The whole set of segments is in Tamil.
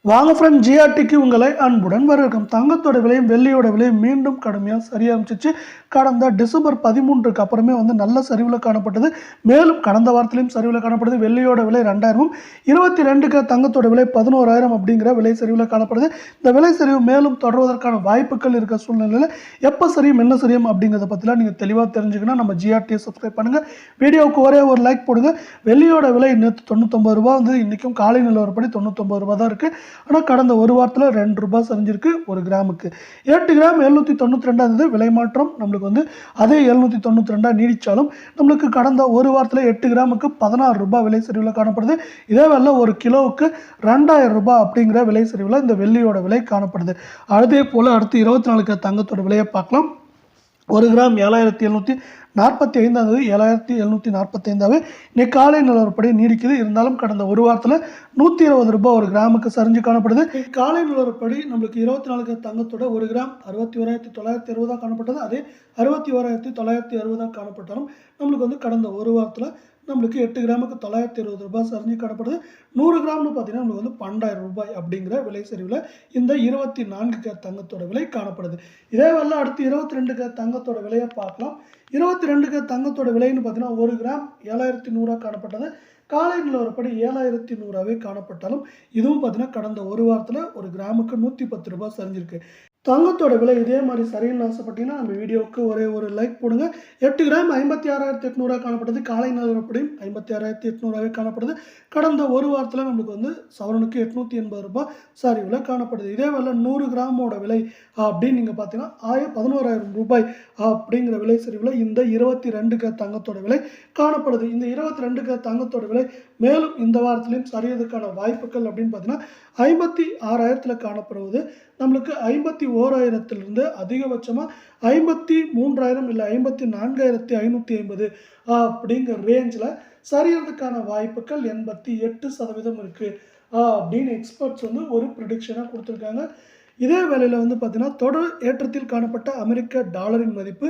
வாங்க ஃப்ரெண்ட், ஜிஆர்டிக்கு உங்களை அன்புடன் வரவேற்கும். தங்கத்தோட விலையும் வெள்ளியோட விலையும் மீண்டும் கடுமையாக சரிய ஆரம்பிச்சிச்சு. கடந்த டிசம்பர் 13க்கு அப்புறமே நல்ல சரிவில் காணப்பட்டது. மேலும் கடந்த வாரத்திலையும் சரிவில் காணப்படுது. வெள்ளியோட விலை 2000, 22க்கு தங்கத்தோட விலை 11,000 அப்படிங்கிற விலை சரிவில் காணப்படுது. இந்த விலை சரிவு மேலும் தொடர்வதற்கான வாய்ப்புகள் இருக்க சூழ்நிலையில் எப்போ சரியும் என்ன சரியும் அப்படிங்கிறத பற்றிலாம் நீங்கள் தெளிவாக தெரிஞ்சுக்கணும். நம்ம ஜிஆர்டியை சப்ஸ்கிரைப் பண்ணுங்கள், வீடியோவுக்கு ஒரே ஒரு லைக் போடுங்க. வெள்ளியோட விலை நேற்று 99 ரூபா இன்றைக்கும் காலை நிலவரப்படி 99 ரூபா தான் இருக்குது. ஆனால் கடந்த ஒரு வாரத்தில் 2 ரூபாய் சரிஞ்சிருக்கு ஒரு கிராமுக்கு. 8 கிராம் 792 இருந்தது. விலை மாற்றம் நம்மளுக்கு அதே 792 நீடித்தாலும் நம்மளுக்கு கடந்த ஒரு வாரத்தில் 8 கிராமுக்கு 16 ரூபாய் விலை சரிவில் காணப்படுது. இதே வேலை ஒரு கிலோவுக்கு 2000 ரூபாய் அப்படிங்கிற விலை சரிவில் இந்த வெள்ளியோட விலை காணப்படுது. அதே போல் அடுத்து 24 தங்கத்தோட விலையை பார்க்கலாம். ஒரு கிராம் 7745 7745 இன்னைக்கு காலை நிலவரப்படி நீடிக்குது. இருந்தாலும் கடந்த ஒரு வாரத்தில் 120 ரூபாய் ஒரு கிராமுக்கு சரிஞ்சு காணப்படுது. காலை நிலவரப்படி நம்மளுக்கு 24 தங்கத்தோட ஒரு கிராம் 61,960 காணப்பட்டது. அதே 61,960 காணப்பட்டாலும் நம்மளுக்கு கடந்த ஒரு வாரத்தில் நம்மளுக்கு 8 கிராமுக்கு 920 ரூபாய் சரிஞ்சு காணப்படுது. 100 கிராம்னு பார்த்தீங்கன்னா நம்மளுக்கு 12,000 ரூபாய் அப்படிங்கிற விலை சரிவில் இந்த 24 தங்கத்தோட விலை காணப்படுது. இதே வேலை அடுத்து 22 தங்கத்தோட விலையை பார்க்கலாம். 22 தங்கத்தோட விலைன்னு பார்த்தீங்கன்னா ஒரு கிராம் 7,100 காணப்பட்டது. காலை நிலவரப்படி 7,100 காணப்பட்டாலும் இதுவும் பார்த்தீங்கன்னா கடந்த ஒரு வாரத்தில் ஒரு கிராமுக்கு 110 ரூபாய் சரிஞ்சிருக்கு. தங்கத்தோட விலை இதே மாதிரி சரின்னு ஆசைப்பட்டீங்கன்னா நம்ம வீடியோவுக்கு ஒரே ஒரு லைக் போடுங்க. 8 கிராம் 56,800 காணப்பட்டது. காலை நிலவரப்படியும் 56,800 காணப்படுது. கடந்த ஒரு வாரத்தில் நம்மளுக்கு சவரனுக்கு 880 ரூபாய் சரிவில் காணப்படுது. இதே வேலை 100 கிராமோட விலை அப்படின்னு நீங்கள் பார்த்தீங்கன்னா 11,000 ரூபாய் அப்படிங்கிற விலை சரிவில் இந்த 22 தங்கத்தோட விலை காணப்படுது. இந்த 22 தங்கத்தோட விலை மேலும் இந்த வாரத்திலையும் சரியதுக்கான வாய்ப்புகள் அப்படின்னு பார்த்தீங்கன்னா 56,000 காணப்படுவது. நம்மளுக்கு 51,000 அதிகபட்சமாக 53,000 இல்லை 54,550 அப்படிங்கிற ரேஞ்சில் சரியறதுக்கான வாய்ப்புகள் 88% இருக்குது அப்படின்னு எக்ஸ்பர்ட்ஸ் ஒரு ப்ரிடிக்ஷனாக கொடுத்துருக்காங்க. இதே வேளையில் பார்த்தீங்கன்னா தொடர் ஏற்றத்தில் காணப்பட்ட அமெரிக்க டாலரின் மதிப்பு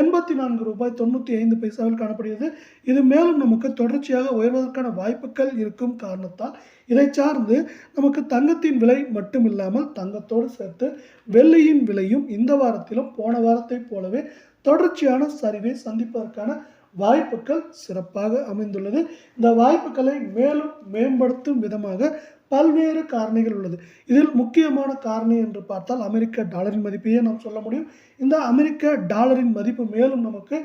84 ரூபாய் 95 பைசாவில் காணப்படுகிறது. இது மேலும் நமக்கு தொடர்ச்சியாக உயர்வதற்கான வாய்ப்புகள் இருக்கும் காரணத்தால் இதை சார்ந்து நமக்கு தங்கத்தின் விலை மட்டும் இல்லாமல் தங்கத்தோடு சேர்த்து வெள்ளியின் விலையும் இந்த வாரத்திலும் போன வாரத்தை போலவே தொடர்ச்சியான சரிவை சந்திப்பதற்கான வாய்ப்புகள் சிறப்பாக அமைந்துள்ளது. இந்த வாய்ப்புகளை மேலும் மேம்படுத்தும் விதமாக பல்வேறு காரணிகள் உள்ளது. இதில் முக்கியமான காரணி என்று பார்த்தால் அமெரிக்க டாலரின் மதிப்பையே நாம் சொல்ல முடியும். இந்த அமெரிக்க டாலரின் மதிப்பு மேலும் நமக்கு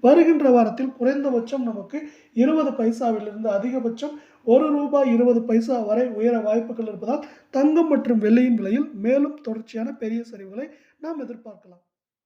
வருகின்ற வாரத்தில் குறைந்தபட்சம் நமக்கு 20 பைசாவிலிருந்து அதிகபட்சம் 1 ரூபாய் 20 பைசா வரை உயர வாய்ப்புகள் இருப்பதால் தங்கம் மற்றும் வெள்ளியின் விலையில் மேலும் தொடர்ச்சியான பெரிய சரிவுகளை நாம் எதிர்பார்க்கலாம்.